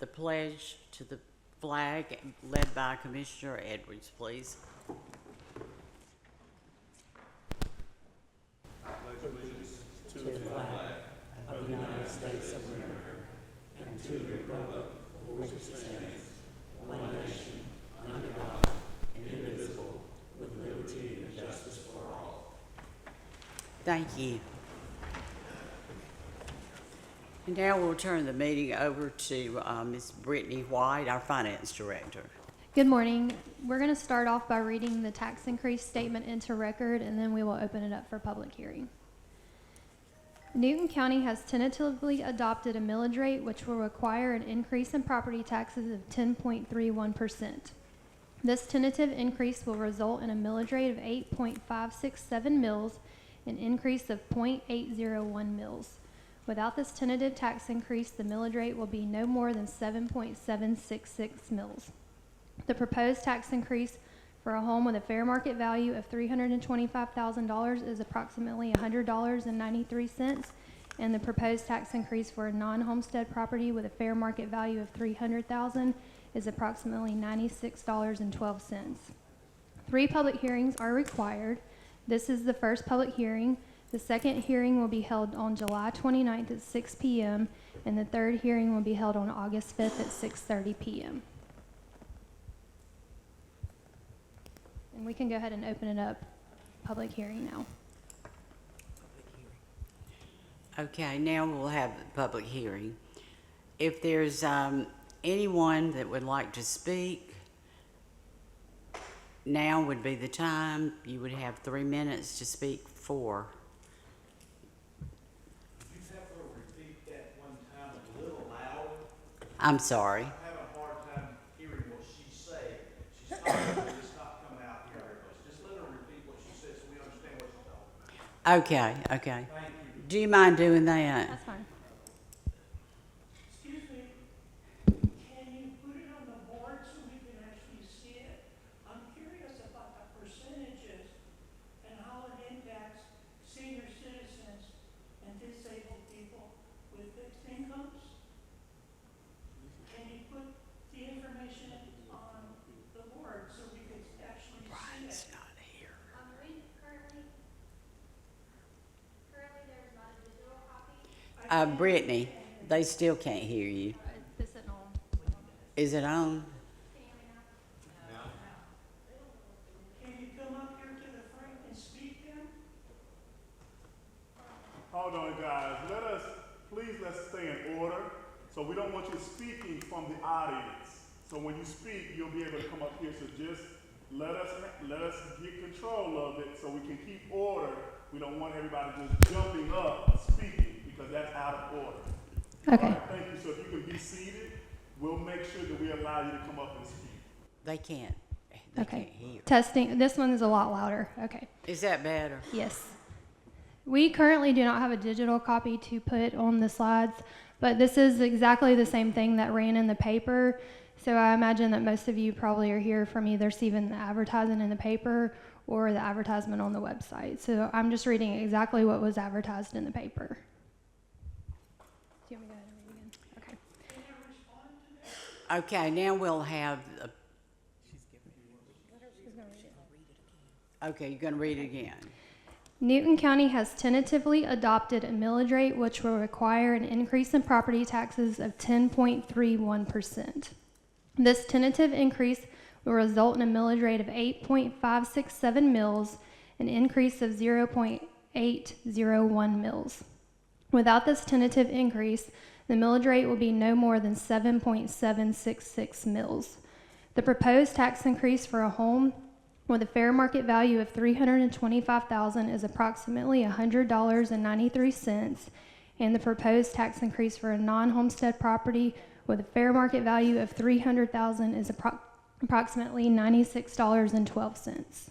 the pledge to the flag led by Commissioner Edwards, please. To the flag of the United States of America and to the republic for which it stands, one nation, under God, indivisible, with liberty and justice for all. Thank you. And now we'll turn the meeting over to Ms. Brittany White, our Finance Director. Good morning. We're going to start off by reading the tax increase statement into record, and then we will open it up for public hearing. Newton County has tentatively adopted a millage rate which will require an increase in property taxes of 10.31%. This tentative increase will result in a millage rate of 8.567 mils, an increase of 0.801 mils. Without this tentative tax increase, the millage rate will be no more than 7.766 mils. The proposed tax increase for a home with a fair market value of $325,000 is approximately $100.93, and the proposed tax increase for a non-homestead property with a fair market value of $300,000 is approximately $96.12. 3 public hearings are required. This is the first public hearing. The second hearing will be held on July 29th at 6 p.m., and the third hearing will be held on August 5th at 6:30 p.m. And we can go ahead and open it up, public hearing now. Okay, now we'll have the public hearing. If there's anyone that would like to speak, now would be the time. You would have 3 minutes to speak for. You have to repeat that one time a little louder. I'm sorry. I'm having a hard time hearing what she's saying. She's talking, but it's not coming out here very much. Just let her repeat what she says so we understand what she's talking about. Okay, okay. Thank you. Do you mind doing that? That's fine. Excuse me, can you put it on the board so we can actually see it? I'm curious about the percentages and how it impacts senior citizens and disabled people with fixed incomes. Can you put the information on the board so we could actually see Brian's it? not here. Currently there's not a digital copy. Brittany, they still can't hear you. This isn't on. Is it on? Can you come up here to the front and speak then? Hold on, guys. Let's stay in order. So we don't want you speaking from the audience. So when you speak, you'll be able to come up here. So just let us get control of it so we can keep order. We don't want everybody just jumping up speaking because that's out of order. Okay. All right, thank you. So if you can be seated, we'll make sure that we allow you to come up and speak. They can't. They Okay. can't hear. Testing. This one is a lot louder. Okay. Is that better? Yes. We currently do not have a digital copy to put on the slides, but this is exactly the same thing that ran in the paper. So I imagine that most of you probably are here from either seeing the advertising in the paper or the advertisement on the website. So I'm just reading exactly what was advertised in the paper. Do you want me to go ahead and read again? Okay. Okay, now we'll have. Okay, you're going to read it again. Newton County has tentatively adopted a millage rate which will require an increase in property taxes of 10.31%. This tentative increase will result in a millage rate of 8.567 mils, an increase of 0.801 mils. Without this tentative increase, the millage rate will be no more than 7.766 mils. The proposed tax increase for a home with a fair market value of $325,000 is approximately $100.93, and the proposed tax increase for a non-homestead property with a fair market value of $300,000 is approximately $96.12.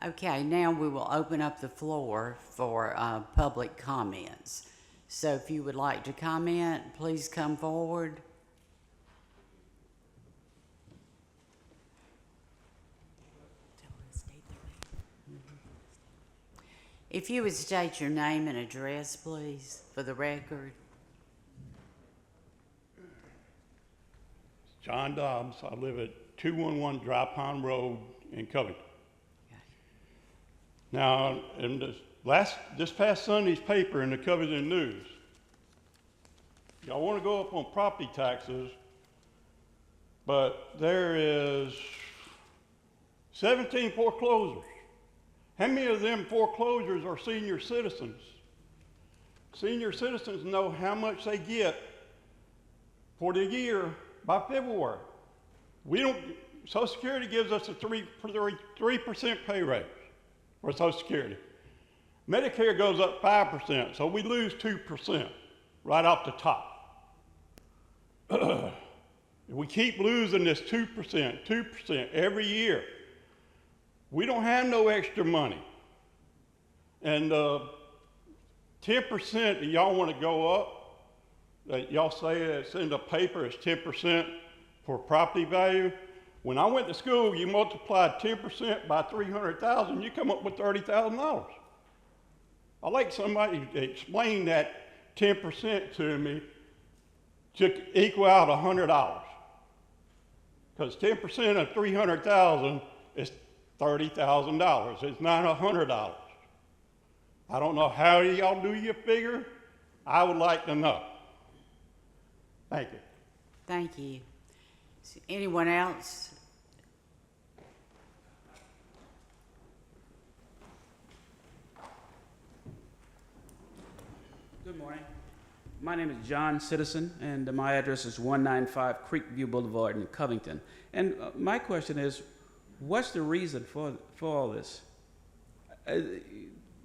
Okay, now we will open up the floor for public comments. So if you would like to comment, please come forward. If you would state your name and address, please, for the record. John Dobbs. I live at 211 Dry Pine Road in Covington. Now, in this past Sunday's paper in the Covington News, y'all want to go up on property taxes, but there is 17 foreclosures. How many of them foreclosures are senior citizens? Senior citizens know how much they get for the year by February. We don't, Social Security gives us a 3% pay raise for Social Security. Medicare goes up 5%, so we lose 2% right off the top. We keep losing this 2% every year. We don't have no extra money. And 10% that y'all want to go up, that y'all say it's in the paper, it's 10% for property value. When I went to school, you multiplied 10% by 300,000, you come up with $30,000. I'd like somebody to explain that 10% to me to equal out $100. Because 10% of 300,000 is $30,000. It's not $100. I don't know how y'all do your figure. I would like to know. Thank you. Thank you. Anyone else? Good morning. My name is John Citizen, and my address is 195 Creekview Boulevard in Covington. And my question is, what's the reason for all this?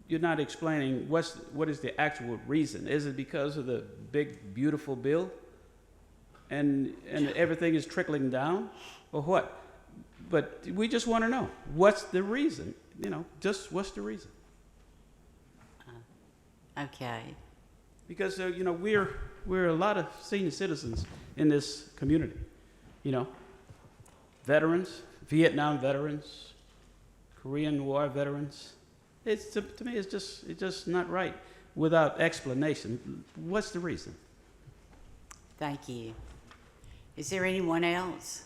You're not explaining what is the actual reason. Is it because of the big, beautiful bill? And everything is trickling down, or what? But we just want to know, what's the reason? Just what's the reason? Okay. Because we're a lot of senior citizens in this community. Veterans, Vietnam veterans, Korean War veterans. To me, it's just not right without explanation. What's the reason? Thank you. Is there anyone else?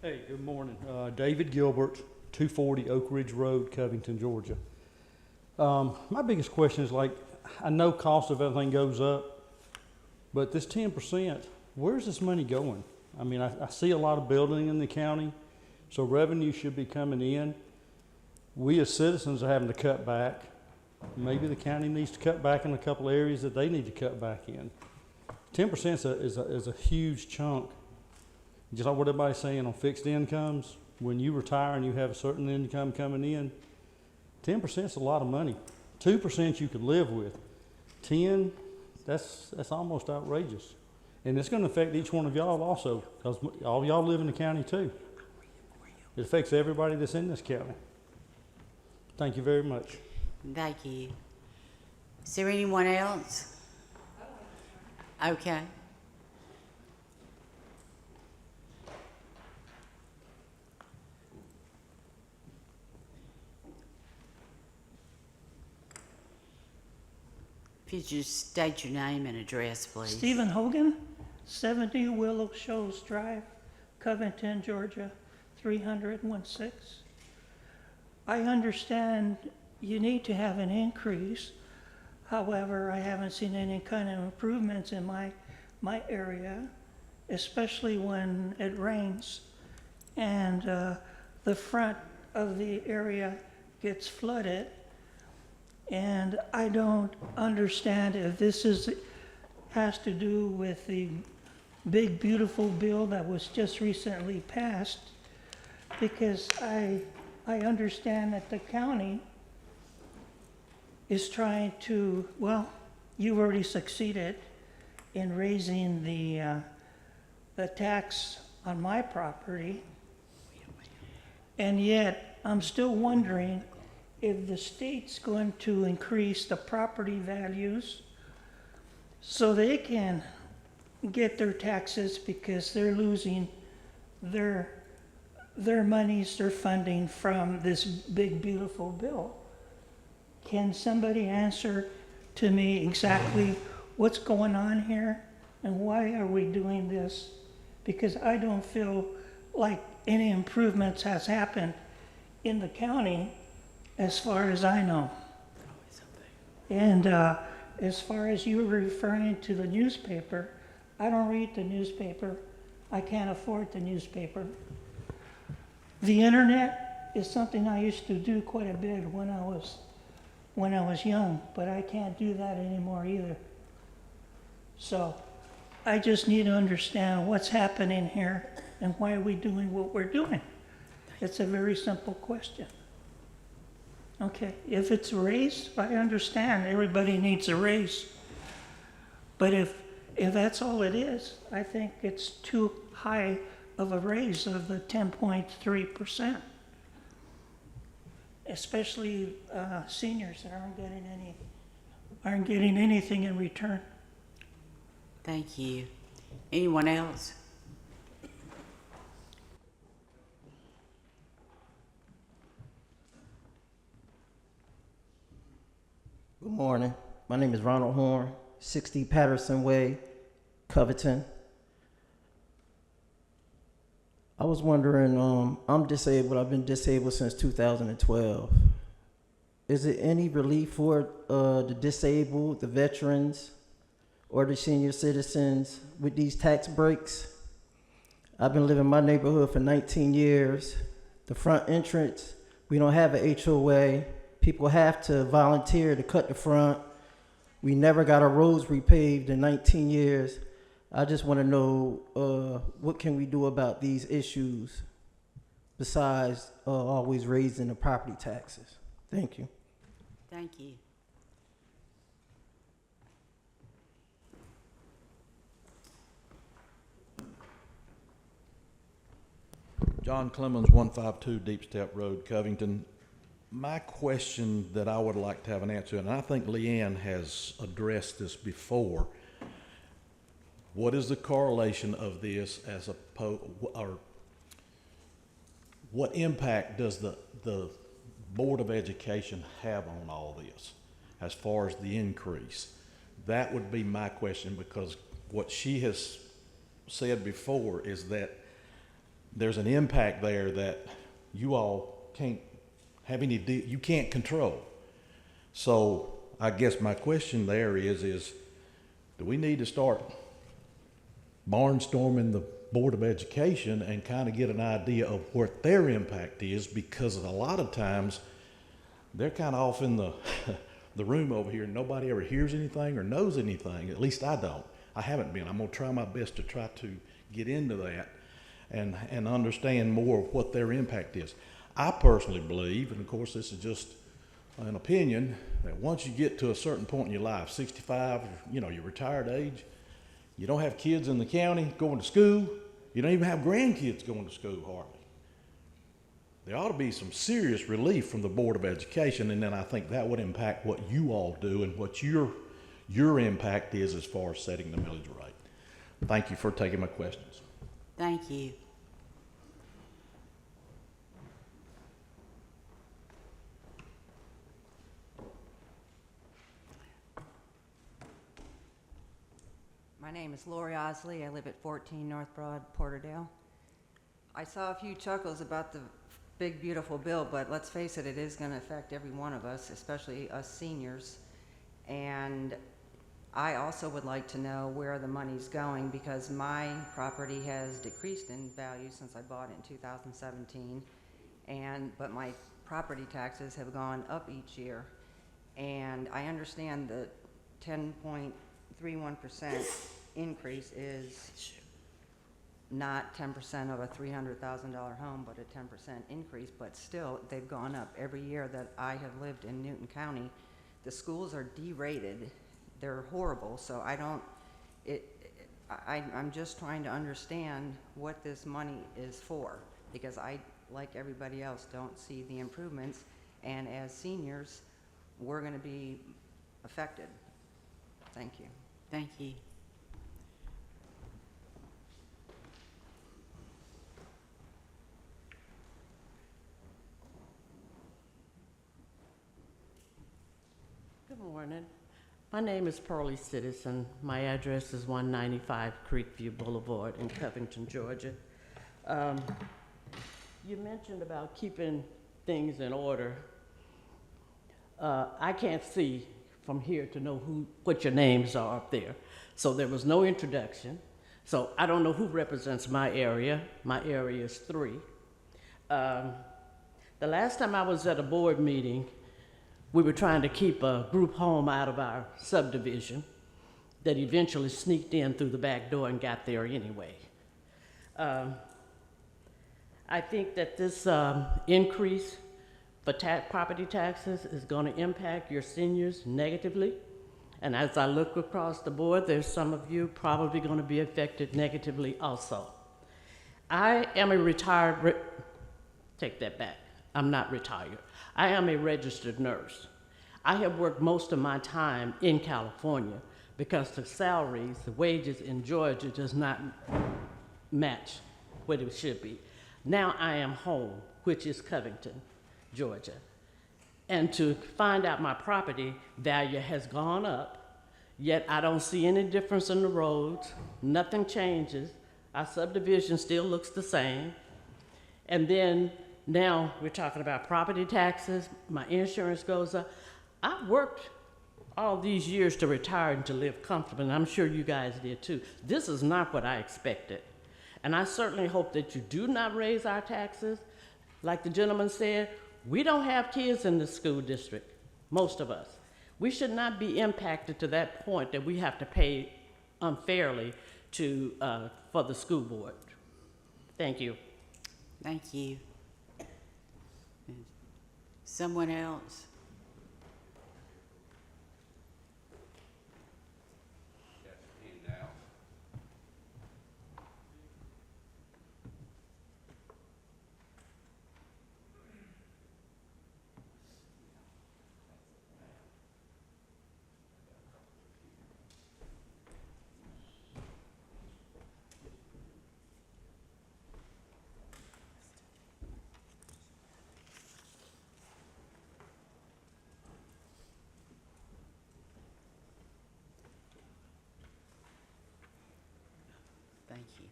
Hey, good morning. David Gilbert, 240 Oak Ridge Road, Covington, Georgia. My biggest question is, I know cost of everything goes up, but this 10%, where's this money going? I mean, I see a lot of building in the county, so revenue should be coming in. We as citizens are having to cut back. Maybe the county needs to cut back in a couple of areas that they need to cut back in. 10% is a huge chunk. Just like what everybody's saying on fixed incomes, when you retire and you have a certain income coming in, 10% is a lot of money. 2% you could live with. 10, that's almost outrageous. And it's going to affect each one of y'all also, because all y'all live in the county too. It affects everybody that's in this county. Thank you very much. Thank you. Is there anyone else? Okay. If you just state your name and address, please. Stephen Hogan, 70 Willow Shoals Drive, Covington, Georgia, 30016. I understand you need to have an increase. However, I haven't seen any kind of improvements in my area, especially when it rains and the front of the area gets flooded. And I don't understand if this has to do with the big, beautiful bill that was just recently passed, because I understand that the county is trying to, well, you've already succeeded in raising the tax on my property, and yet I'm still wondering if the state's going to increase the property values so they can get their taxes because they're losing their monies, their funding from this big, beautiful bill. Can somebody answer to me exactly what's going on here and why are we doing this? Because I don't feel like any improvements has happened in the county as far as I know. And as far as you were referring to the newspaper, I don't read the newspaper. I can't afford the newspaper. The internet is something I used to do quite a bit when I was young, but I can't do that anymore either. So I just need to understand what's happening here and why are we doing what we're doing. It's a very simple question. Okay, if it's a raise, I understand everybody needs a raise. But if that's all it is, I think it's too high of a raise of the 10.3%. Especially seniors that aren't getting anything in return. Thank you. Anyone else? Good morning. My name is Ronald Horn, 60 Patterson Way, Covington. I was wondering, I'm disabled. I've been disabled since 2012. Is there any relief for the disabled, the veterans, or the senior citizens with these tax breaks? I've been living in my neighborhood for 19 years. The front entrance, we don't have an HOA. People have to volunteer to cut the front. We never got our roads repaved in 19 years. I just want to know what can we do about these issues besides always raising the property taxes. Thank you. Thank you. John Clemens, 152 Deep Step Road, Covington. My question that I would like to have an answer, and I think Leanne has addressed this before, what is the correlation of this as or what impact does the Board of Education have on all this as far as the increase? That would be my question, because what she has said before is that there's an impact there that you all can't have any, you can't control. So I guess my question there is do we need to start barnstorming the Board of Education and kind of get an idea of what their impact is? Because a lot of times they're kind of off in the the room over here and nobody ever hears anything or knows anything. At least I don't. I haven't been. I'm going to try my best to try to get into that and understand more of what their impact is. I personally believe, and of course this is just an opinion, that once you get to a certain point in your life, 65, your retired age, you don't have kids in the county going to school, you don't even have grandkids going to school hardly. There ought to be some serious relief from the Board of Education, and then I think that would impact what you all do and what your impact is as far as setting the millage rate. Thank you for taking my questions. Thank you. My name is Lori Osley. I live at 14 North Broad, Porterdale. I saw a few chuckles about the big, beautiful bill, but let's face it, it is going to affect every one of us, especially us seniors. And I also would like to know where the money's going, because my property has decreased in value since I bought it in 2017, but my property taxes have gone up each year. And I understand the 10.31% increase is not 10% of a $300,000 home, but a 10% increase, but still they've gone up every year that I have lived in Newton County. The schools are derated. They're horrible, so I'm just trying to understand what this money is for, because I, like everybody else, don't see the improvements, and as seniors, we're going to be affected. Thank you. Thank you. My name is Pearlie Citizen. My address is 195 Creekview Boulevard in Covington, Georgia. You mentioned about keeping things in order. I can't see from here to know what your names are up there. So there was no introduction. So I don't know who represents my area. My area is 3. The last time I was at a board meeting, we were trying to keep a group home out of our subdivision that eventually sneaked in through the back door and got there anyway. I think that this increase for property taxes is going to impact your seniors negatively. And as I look across the board, there's some of you probably going to be affected negatively also. I am a retired, take that back, I'm not retired. I am a registered nurse. I have worked most of my time in California because the salaries, the wages in Georgia does not match what it should be. Now I am home, which is Covington, Georgia. And to find out my property value has gone up, yet I don't see any difference in the roads, nothing changes, our subdivision still looks the same. And then now we're talking about property taxes, my insurance goes up. I worked all these years to retire and to live comfortably, and I'm sure you guys did too. This is not what I expected. And I certainly hope that you do not raise our taxes. Like the gentleman said, we don't have kids in the school district, most of us. We should not be impacted to that point that we have to pay unfairly for the school board. Thank you. Thank you. Someone else? Thank you.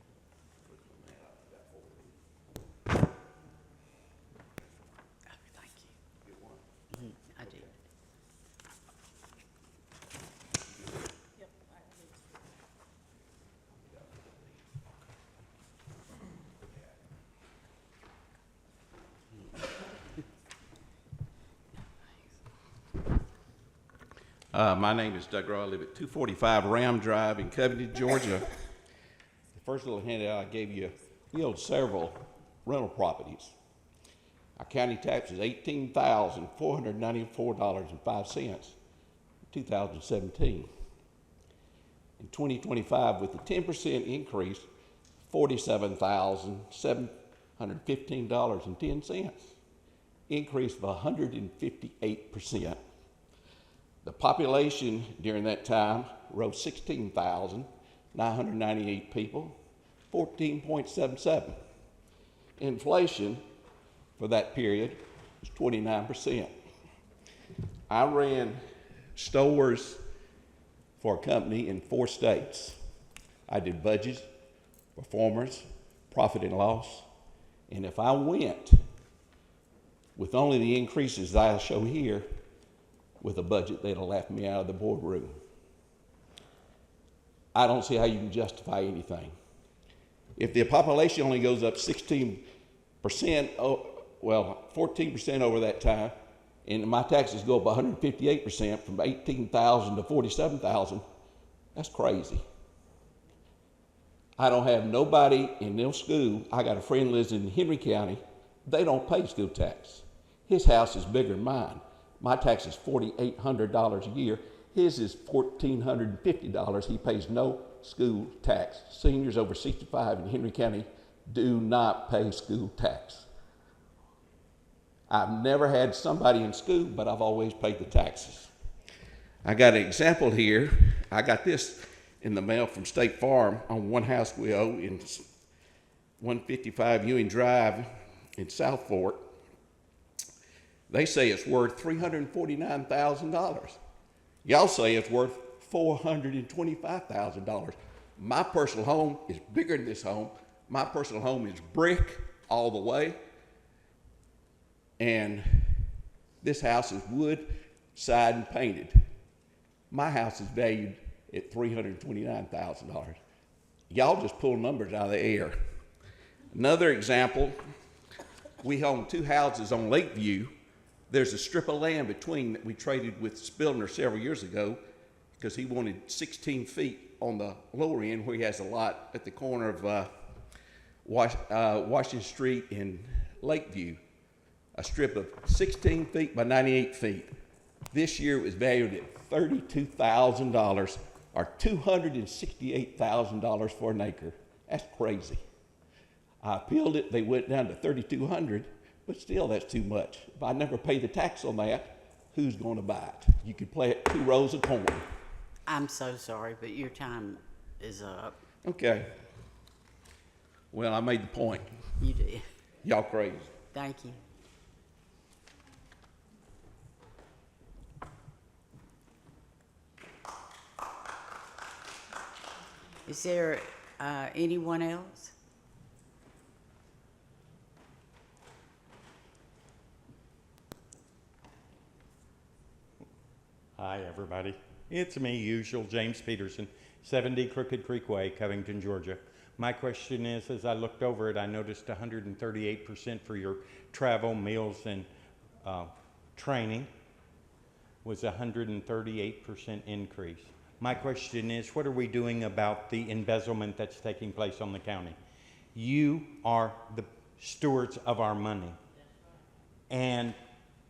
Oh, thank you. I did. My name is Doug Rowe. I live at 245 Ram Drive in Covington, Georgia. The first little handout I gave you, we own several rental properties. Our county tax is $18,494.05 in 2017. In 2025, with the 10% increase, $47,715.10, increase of 158%. The population during that time rose 16,998 people, 14.77. Inflation for that period was 29%. I ran stores for a company in 4 states. I did budgets, performance, profit and loss, and if I went with only the increases I show here, with a budget, they'd have laughed me out of the boardroom. I don't see how you can justify anything. If the population only goes up 16%, 14% over that time, and my taxes go up 158% from 18,000 to 47,000, that's crazy. I don't have nobody in no school. I got a friend lives in Henry County. They don't pay school tax. His house is bigger than mine. My tax is $4,800 a year. His is $1,450. He pays no school tax. Seniors over 65 in Henry County do not pay school tax. I've never had somebody in school, but I've always paid the taxes. I got an example here. I got this in the mail from State Farm on one house we owe in 155 Ewing Drive in South Fork. They say it's worth $349,000. Y'all say it's worth $425,000. My personal home is bigger than this home. My personal home is brick all the way. And this house is wood, side, and painted. My house is valued at $329,000. Y'all just pull numbers out of the air. Another example, we own 2 houses on Lakeview. There's a strip of land between that we traded with Spillner several years ago because he wanted 16 feet on the lower end where he has a lot at the corner of Washington Street in Lakeview. A strip of 16 feet by 98 feet. This year it was valued at $32,000 or $268,000 for an acre. That's crazy. I appealed it, they went down to $3,200, but still that's too much. If I never pay the tax on that, who's going to buy it? You could plant 2 rows of corn. I'm so sorry, but your time is up. Okay. Well, I made the point. You did. Y'all crazy. Thank you. Is there anyone else? Hi, everybody. It's me, usual, James Peterson, 70 Crooked Creek Way, Covington, Georgia. My question is, as I looked over it, I noticed 138% for your travel, meals, and training was 138% increase. My question is, what are we doing about the embezzlement that's taking place on the county? You are the stewards of our money. And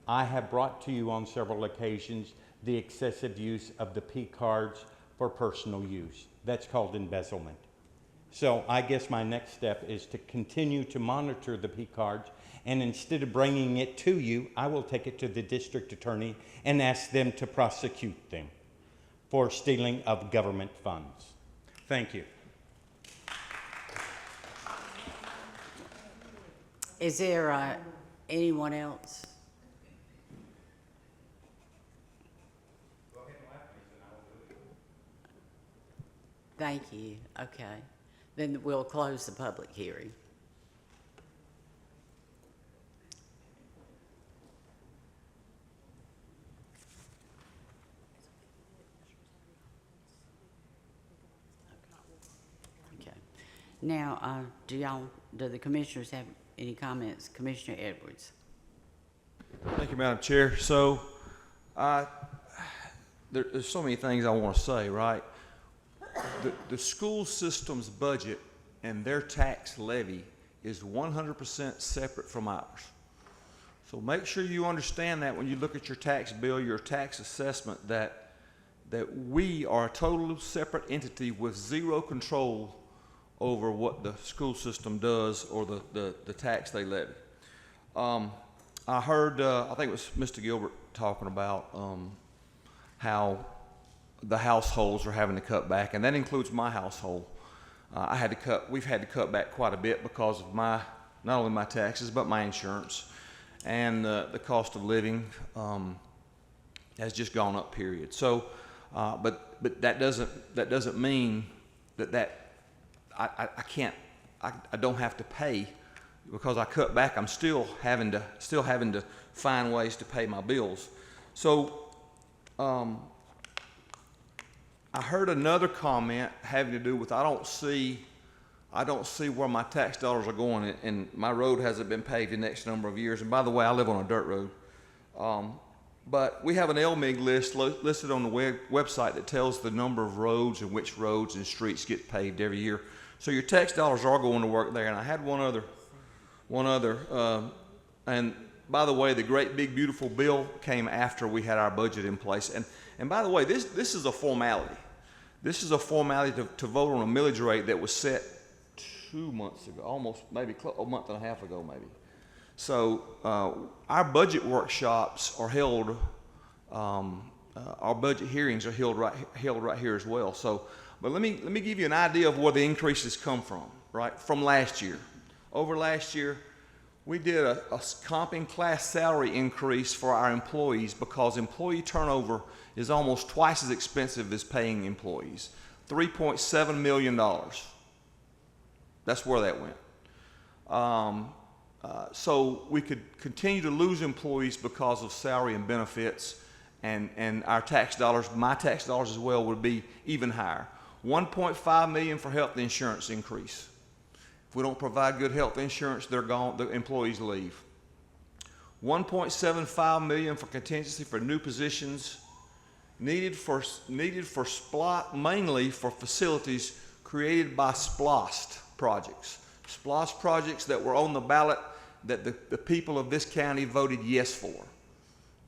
I have brought to you on several occasions the excessive use of the P cards for personal use. That's called embezzlement. So I guess my next step is to continue to monitor the P cards, and instead of bringing it to you, I will take it to the district attorney and ask them to prosecute them for stealing of government funds. Thank you. Is there anyone else? Thank you. Okay. Then we'll close the public hearing. Okay. Now, do the commissioners have any comments? Commissioner Edwards. Thank you, Madam Chair. So, there's so many things I want to say, right? The school system's budget and their tax levy is 100% separate from ours. So make sure you understand that when you look at your tax bill, your tax assessment, that we are a totally separate entity with zero control over what the school system does or the tax they levy. I heard, I think it was Mr. Gilbert talking about how the households are having to cut back, and that includes my household. We've had to cut back quite a bit because of not only my taxes, but my insurance. And the cost of living has just gone up, period. So, but that doesn't mean that I don't have to pay because I cut back. I'm still having to find ways to pay my bills. So, I heard another comment having to do with I don't see where my tax dollars are going, and my road hasn't been paved the next number of years. And by the way, I live on a dirt road. But we have an LMIG list listed on the website that tells the number of roads and which roads and streets get paved every year. So your tax dollars are going to work there. And I had one other, and by the way, the great big beautiful bill came after we had our budget in place. And by the way, this is a formality. This is a formality to vote on a millage rate that was set 2 months ago, almost maybe a month and a half ago maybe. So our budget workshops are held, our budget hearings are held right here as well. So, but let me give you an idea of where the increases come from, right? From last year. Over last year, We did a comping class salary increase for our employees because employee turnover is almost twice as expensive as paying employees. $3.7 million. That's where that went. So we could continue to lose employees because of salary and benefits, and our tax dollars, my tax dollars as well, would be even higher. $1.5 million for health insurance increase. If we don't provide good health insurance, they're gone, the employees leave. $1.75 million for contingency for new positions needed for mainly for facilities created by SPLOST projects. SPLOST projects that were on the ballot that the people of this county voted yes for.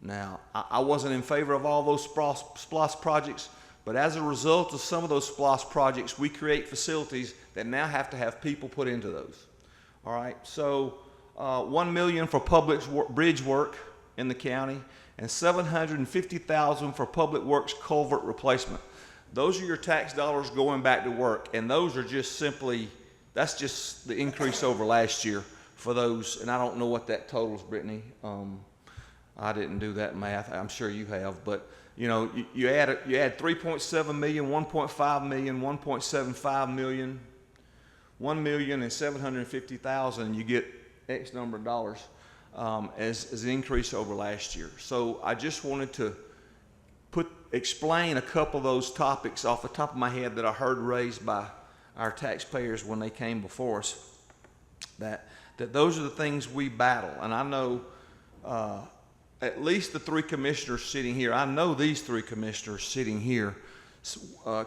Now, I wasn't in favor of all those SPLOST projects, but as a result of some of those SPLOST projects, we create facilities that now have to have people put into those. All right, so $1 million for public bridge work in the county, and $750,000 for public works culvert replacement. Those are your tax dollars going back to work, and those are just simply, that's just the increase over last year for those, and I don't know what that totals, Brittany. I didn't do that math. I'm sure you have, but you know, you add 3.7 million, 1.5 million, 1.75 million, 1 million and 750,000, you get X number of dollars as an increase over last year. So I just wanted to explain a couple of those topics off the top of my head that I heard raised by our taxpayers when they came before us. That those are the things we battle, and I know at least the three commissioners sitting here, I know these three commissioners sitting here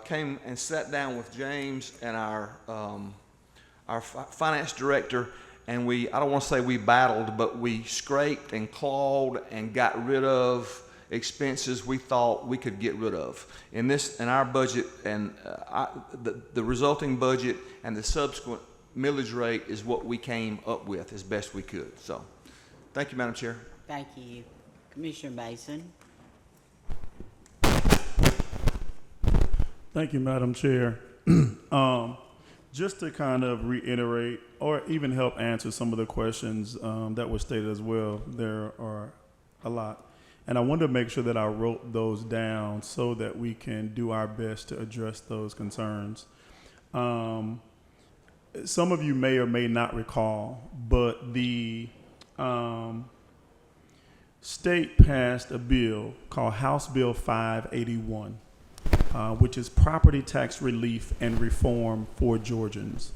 came and sat down with James and our finance director, and I don't want to say we battled, but we scraped and clawed and got rid of expenses we thought we could get rid of. In our budget, and the resulting budget and the subsequent millage rate is what we came up with as best we could. So, thank you, Madam Chair. Thank you. Commissioner Mason. Thank you, Madam Chair. Just to kind of reiterate or even help answer some of the questions that were stated as well, there are a lot. And I wanted to make sure that I wrote those down so that we can do our best to address those concerns. Some of you may or may not recall, but the state passed a bill called House Bill 581, which is property tax relief and reform for Georgians.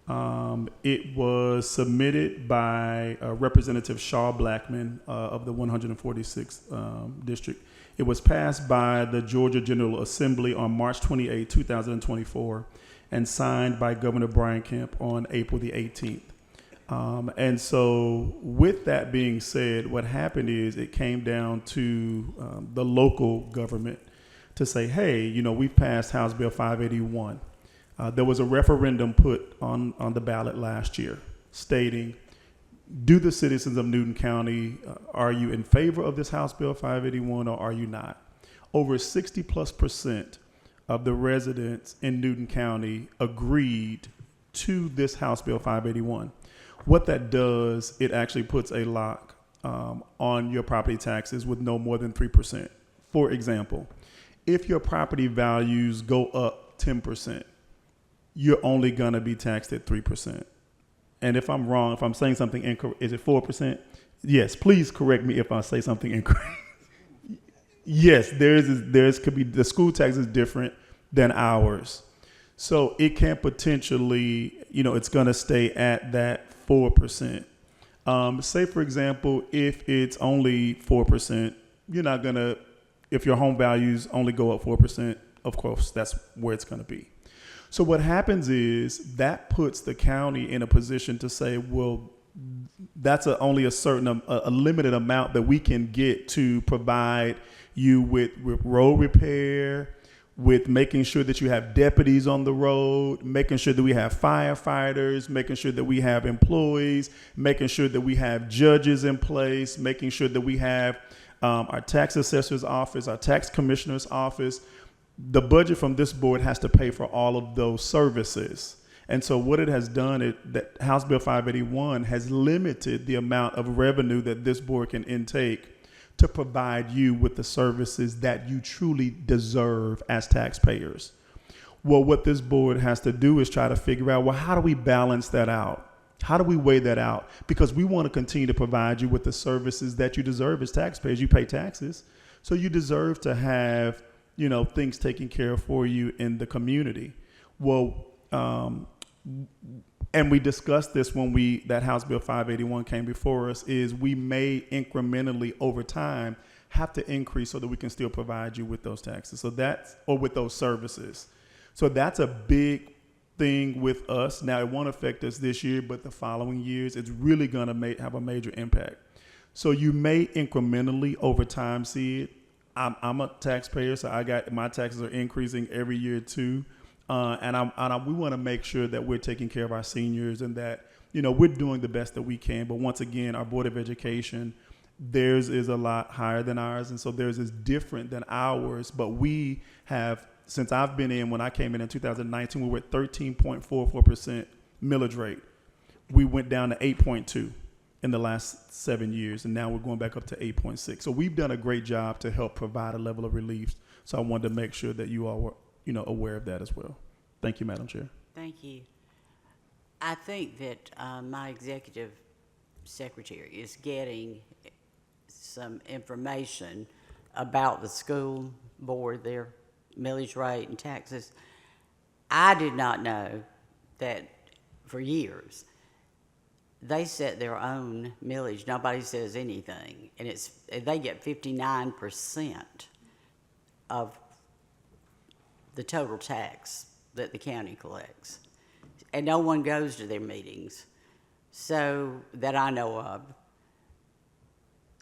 It was submitted by Representative Shaw Blackman of the 146th District. It was passed by the Georgia General Assembly on March 28, 2024, and signed by Governor Brian Kemp on April the 18th. And so with that being said, what happened is it came down to the local government to say, hey, you know, we've passed House Bill 581. There was a referendum put on the ballot last year stating, do the citizens of Newton County, are you in favor of this House Bill 581 or are you not? Over 60+% of the residents in Newton County agreed to this House Bill 581. What that does, it actually puts a lock on your property taxes with no more than 3%. For example, if your property values go up 10%, you're only going to be taxed at 3%. And if I'm wrong, if I'm saying something incorrect, is it 4%? Yes, please correct me if I say something incorrect. Yes, there could be, the school tax is different than ours. So it can potentially, you know, it's going to stay at that 4%. Say, for example, if it's only 4%, you're not going to, if your home values only go up 4%, of course, that's where it's going to be. So what happens is that puts the county in a position to say, well, that's only a certain, a limited amount that we can get to provide you with road repair, with making sure that you have deputies on the road, making sure that we have firefighters, making sure that we have employees, making sure that we have judges in place, making sure that we have our tax assessor's office, our tax commissioner's office. The budget from this board has to pay for all of those services. And so what it has done, that House Bill 581 has limited the amount of revenue that this board can intake to provide you with the services that you truly deserve as taxpayers. Well, what this board has to do is try to figure out, well, how do we balance that out? How do we weigh that out? Because we want to continue to provide you with the services that you deserve as taxpayers. You pay taxes, so you deserve to have, things taken care of for you in the community. Well, and we discussed this when that House Bill 581 came before us, is we may incrementally over time have to increase so that we can still provide you with those taxes. Or with those services. So that's a big thing with us. Now, it won't affect us this year, but the following years, it's really going to have a major impact. So you may incrementally over time see it. I'm a taxpayer, so my taxes are increasing every year too. And we want to make sure that we're taking care of our seniors and that, we're doing the best that we can. But once again, our Board of Education, theirs is a lot higher than ours. And so theirs is different than ours. But we have, since I've been in, when I came in 2019, we were at 13.44% millage rate. We went down to 8.2 in the last 7 years. And now we're going back up to 8.6. So we've done a great job to help provide a level of relief. So I wanted to make sure that you all were aware of that as well. Thank you, Madam Chair. Thank you. I think that my executive secretary is getting some information about the school board, their millage rate and taxes. I did not know that for years they set their own millage. Nobody says anything, and they get 59% of the total tax that the county collects. And no one goes to their meetings, so that I know of.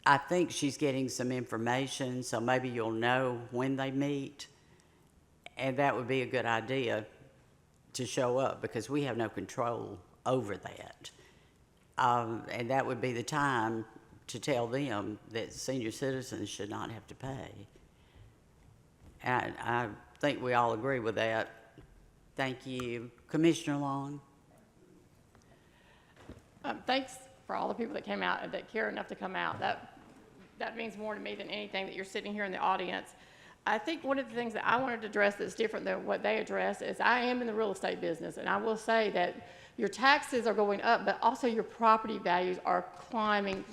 I think she's getting some information, so maybe you'll know when they meet, and that would be a good idea to show up, because we have no control over that. And that would be the time to tell them that senior citizens should not have to pay. And I think we all agree with that. Thank you. Commissioner Long. Thanks for all the people that came out and that care enough to come out. That means more to me than anything that you're sitting here in the audience. I think one of the things that I wanted to address that's different than what they address is I am in the real estate business, and I will say that your taxes are going up, but also your property values are climbing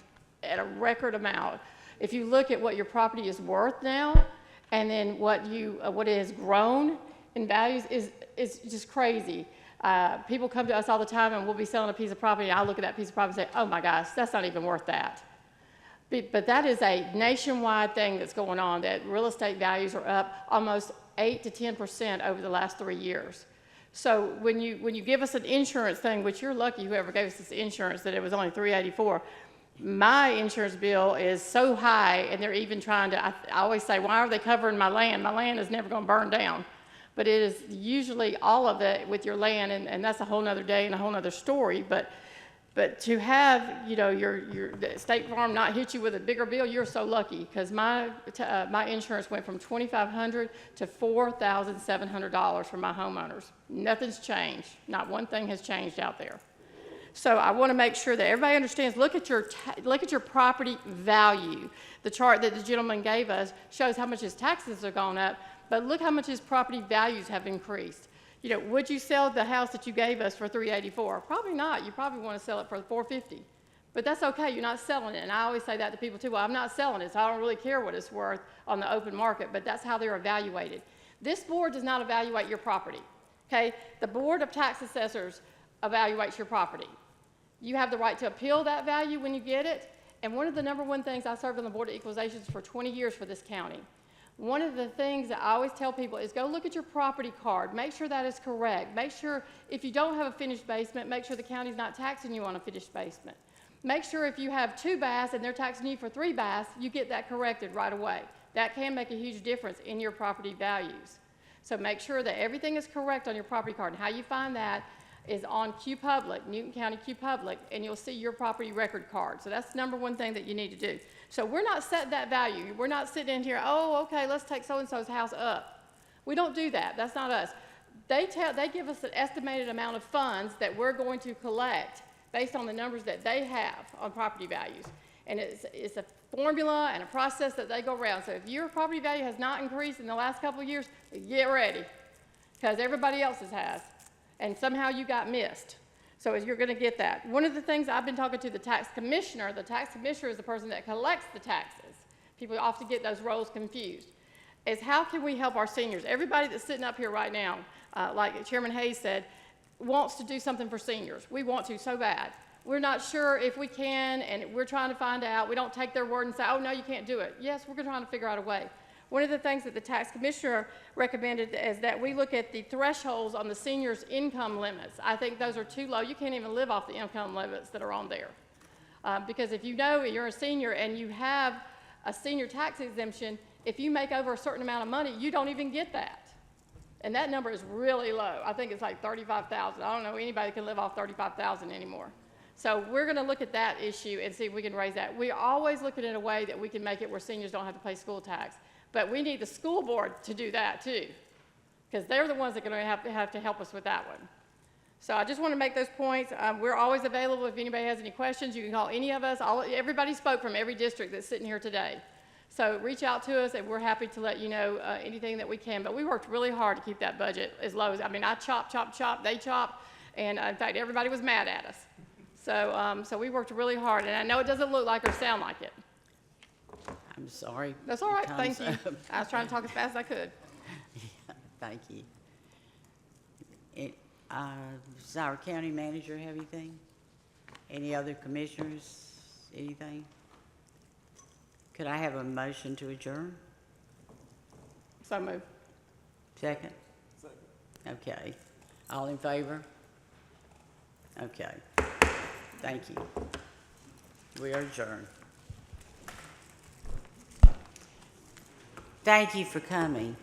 at a record amount. If you look at what your property is worth now, and then what it has grown in values is just crazy. People come to us all the time, and we'll be selling a piece of property, and I'll look at that piece of property and say, oh my gosh, that's not even worth that. But that is a nationwide thing that's going on, that real estate values are up almost 8 to 10% over the last 3 years. So when you give us an insurance thing, which you're lucky whoever gave us this insurance that it was only $384, my insurance bill is so high, and they're even trying to, I always say, why are they covering my land? My land is never going to burn down. But it is usually all of it with your land, and that's a whole nother day and a whole nother story. But to have, your State Farm not hit you with a bigger bill, you're so lucky, because my insurance went from $2,500 to $4,700 for my homeowners. Nothing's changed. Not one thing has changed out there. So I want to make sure that everybody understands, look at your property value. The chart that the gentleman gave us shows how much his taxes have gone up, but look how much his property values have increased. Would you sell the house that you gave us for $384? Probably not. You probably want to sell it for $450. But that's okay, you're not selling it. And I always say that to people too, well, I'm not selling it, so I don't really care what it's worth on the open market, but that's how they're evaluated. This board does not evaluate your property, okay? The Board of Tax Assessors evaluates your property. You have the right to appeal that value when you get it. And one of the number one things, I served on the Board of Equalizations for 20 years for this county. One of the things that I always tell people is go look at your property card. Make sure that is correct. Make sure if you don't have a finished basement, make sure the county's not taxing you on a finished basement. Make sure if you have 2 baths and they're taxing you for 3 baths, you get that corrected right away. That can make a huge difference in your property values. So make sure that everything is correct on your property card. And how you find that is on Q Public, Newton County Q Public, and you'll see your property record card. So that's the number one thing that you need to do. So we're not setting that value. We're not sitting in here, oh, okay, let's take so-and-so's house up. We don't do that. That's not us. they give us an estimated amount of funds that we're going to collect based on the numbers that they have on property values. And it's a formula and a process that they go around. So if your property value has not increased in the last couple of years, get ready, because everybody else's has. And somehow you got missed. So you're going to get that. One of the things I've been talking to the tax commissioner is the person that collects the taxes. People often get those roles confused. Is how can we help our seniors? Everybody that's sitting up here right now, like Chairman Hayes said, wants to do something for seniors. We want to so bad. We're not sure if we can, and we're trying to find out. We don't take their word and say, oh, no, you can't do it. Yes, we're trying to figure out a way. One of the things that the tax commissioner recommended is that we look at the thresholds on the seniors' income limits. I think those are too low. You can't even live off the income limits that are on there. Because if you know you're a senior and you have a senior tax exemption, if you make over a certain amount of money, you don't even get that. And that number is really low. I think it's like $35,000. I don't know anybody that can live off $35,000 anymore. So we're going to look at that issue and see if we can raise that. We're always looking at a way that we can make it where seniors don't have to pay school tax. But we need the school board to do that too, because they're the ones that are going to have to help us with that one. So I just want to make those points. We're always available if anybody has any questions. You can call any of us. Everybody spoke from every district that's sitting here today. So reach out to us, and we're happy to let you know anything that we can. But we worked really hard to keep that budget as low as, I mean, I chop, they chop, and in fact, everybody was mad at us. So we worked really hard, and I know it doesn't look like or sound like it. I'm sorry. That's all right, Time's thank you. up. I was trying to talk as fast as I could. Thank you. Does our county manager have anything? Any other commissioners, anything? Could I have a motion to adjourn? So moved. Second? Second. Okay. All in favor? Okay. Thank you. We are adjourned. Thank you for coming.